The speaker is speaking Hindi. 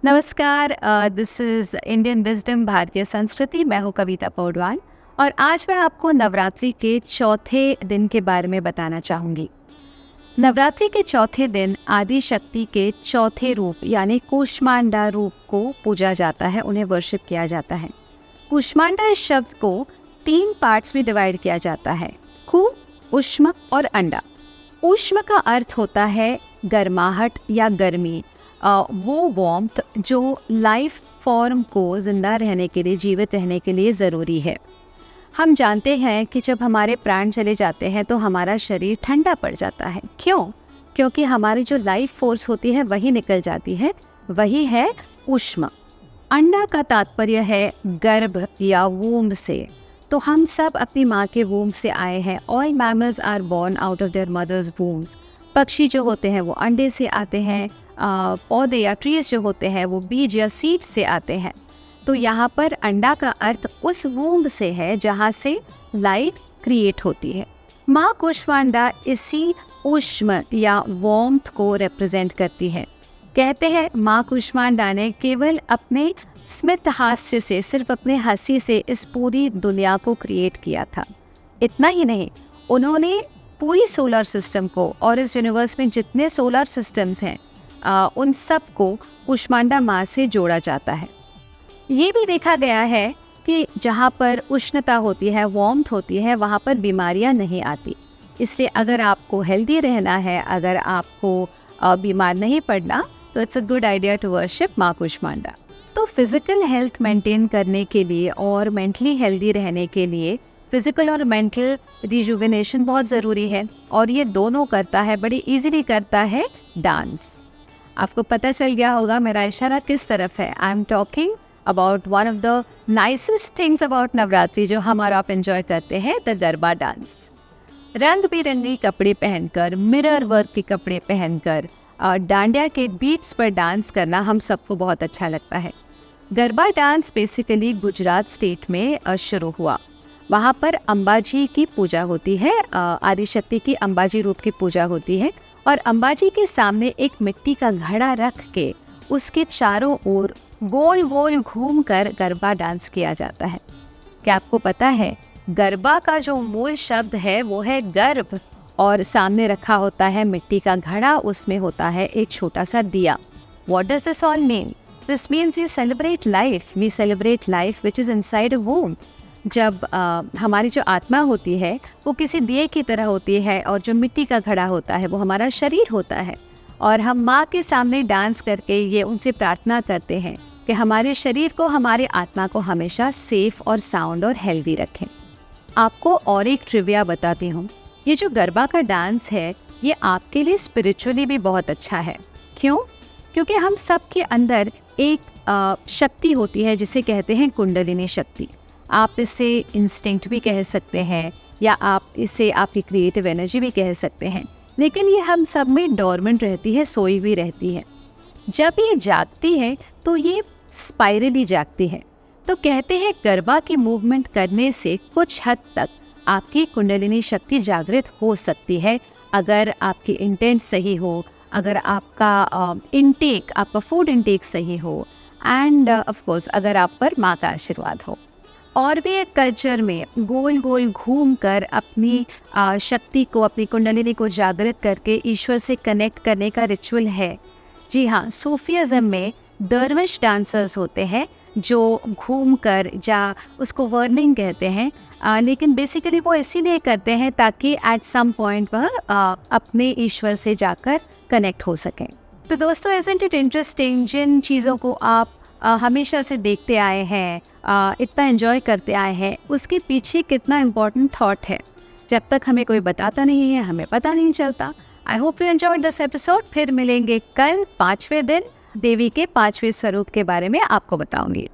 नमस्कार, दिस इज़ इंडियन विजडम भारतीय संस्कृति। मैं हूँ कविता पौडवाल और आज मैं आपको नवरात्रि के चौथे दिन के बारे में बताना चाहूँगी। नवरात्रि के चौथे दिन आदि शक्ति के चौथे रूप यानी कूष्मांडा रूप को पूजा जाता है, उन्हें वर्शिप किया जाता है। कूष्मांडा इस शब्द को 3 पार्ट्स में डिवाइड किया जाता है, कु, उष्म और अंडा। उष्म का अर्थ होता है गर्माहट या गर्मी, वो वार्मथ जो लाइफ फॉर्म को ज़िंदा रहने के लिए, जीवित रहने के लिए ज़रूरी है। हम जानते हैं कि जब हमारे प्राण चले जाते हैं तो हमारा शरीर ठंडा पड़ जाता है। क्यों? क्योंकि हमारी जो लाइफ फोर्स होती है वही निकल जाती है, वही है उष्म। अंडा का तात्पर्य है गर्भ या वूम्ब से। तो हम सब अपनी माँ के वूम्ब से आए हैं। All mammals are born out of their mothers wombs. पक्षी जो होते हैं वो अंडे से आते हैं, पौधे या ट्रीज जो होते हैं वो बीज या सीड से आते हैं। तो यहाँ पर अंडा का अर्थ उस वूम्ब से है जहाँ से लाइफ क्रिएट होती है। माँ कूष्मांडा इसी उष्म या वार्मथ को रिप्रेजेंट करती है। कहते हैं माँ कूष्मांडा ने केवल अपने स्मित हास्य से, सिर्फ अपने हंसी से इस पूरी दुनिया को क्रिएट किया था। इतना ही नहीं, उन्होंने पूरी सोलर सिस्टम को और इस यूनिवर्स में जितने सोलर सिस्टम्स हैं उन सब को कूष्मांडा माँ से जोड़ा जाता है। ये भी देखा गया है कि जहाँ पर उष्णता होती है, वार्मथ होती है, वहाँ पर बीमारियाँ नहीं आती। इसलिए अगर आपको हेल्दी रहना है, अगर आपको बीमार नहीं पड़ना, तो it's a good idea to worship माँ कूष्मांडा। तो फिज़िकल हेल्थ मेंटेन करने के लिए और मेंटली हेल्दी रहने के लिए फिज़िकल और मेंटल रिजुविनेशन बहुत ज़रूरी है, और ये दोनों करता है, बड़ी इजीली करता है डांस। आपको पता चल गया होगा मेरा इशारा किस तरफ है। I am talking about one of the nicest things about Navratri जो हम और आप एंजॉय करते हैं, द गरबा डांस। रंग बिरंगी कपड़े पहनकर, मिरर वर्क के कपड़े पहनकर डांडिया के बीट्स पर डांस करना हम सबको बहुत अच्छा लगता है। Garba dance basically Gujarat state में शुरू हुआ। वहाँ पर अंबाजी की पूजा होती है, आदिशक्ति की अंबाजी रूप की पूजा होती है, और अंबाजी के सामने एक मिट्टी का घड़ा रख के उसके चारों ओर गोल गोल घूमकर गरबा डांस किया जाता है। क्या आपको पता है गरबा का जो मूल शब्द है वो है गर्भ, और सामने रखा होता है मिट्टी का घड़ा, उसमें होता है एक छोटा सा दिया। What does this all mean? This means we celebrate life. We celebrate life which is inside a womb. जब हमारी जो आत्मा होती है वो किसी दिए की तरह होती है, और जो मिट्टी का घड़ा होता है वो हमारा शरीर होता है, और हम माँ के सामने डांस करके ये उनसे प्रार्थना करते हैं कि हमारे शरीर को, हमारे आत्मा को हमेशा सेफ और साउंड और हेल्दी रखें। आपको और एक ट्रिविया बताती हूँ। ये जो गरबा का डांस है ये आपके लिए स्पिरिचुअली भी बहुत अच्छा है। क्यों? क्योंकि हम सब के अंदर एक शक्ति होती है जिसे कहते हैं कुंडलिनी शक्ति। आप इसे इंस्टिंक्ट भी कह सकते हैं, या आप इसे आपकी क्रिएटिव एनर्जी भी कह सकते हैं, लेकिन ये हम सब में डोरमेंट रहती है, सोई हुई रहती है। जब ये जागती है तो ये स्पाइरली जागती है। तो कहते हैं गरबा की मूवमेंट करने से कुछ हद तक आपकी कुंडलिनी शक्ति जागृत हो सकती है, अगर आपकी इंटेंट सही हो, अगर आपका इनटेक, आपका फूड इनटेक सही हो, एंड ऑफ कोर्स अगर आप पर माँ का आशीर्वाद हो। और भी एक कल्चर में गोल गोल घूमकर अपनी शक्ति को, अपनी कुंडलिनी को जागृत करके ईश्वर से कनेक्ट करने का रिचुअल है। जी हाँ, सूफीज़म में दरविश डांसर्स होते हैं जो घूमकर, या उसको वर्निंग कहते हैं, लेकिन बेसिकली वो इसीलिए करते हैं ताकि एट सम पॉइंट वह अपने ईश्वर से जाकर कनेक्ट हो सकें। तो दोस्तों, इज़न्ट इट इंटरेस्टिंग, जिन चीज़ों को आप हमेशा से देखते आए हैं, इतना एंजॉय करते आए हैं, उसके पीछे कितना इम्पोर्टेंट थॉट है। जब तक हमें कोई बताता नहीं है हमें पता नहीं चलता। I hope you enjoyed this episode. फिर मिलेंगे कल 5वें दिन, देवी के 5वें स्वरूप के बारे में आपको बताऊंगी।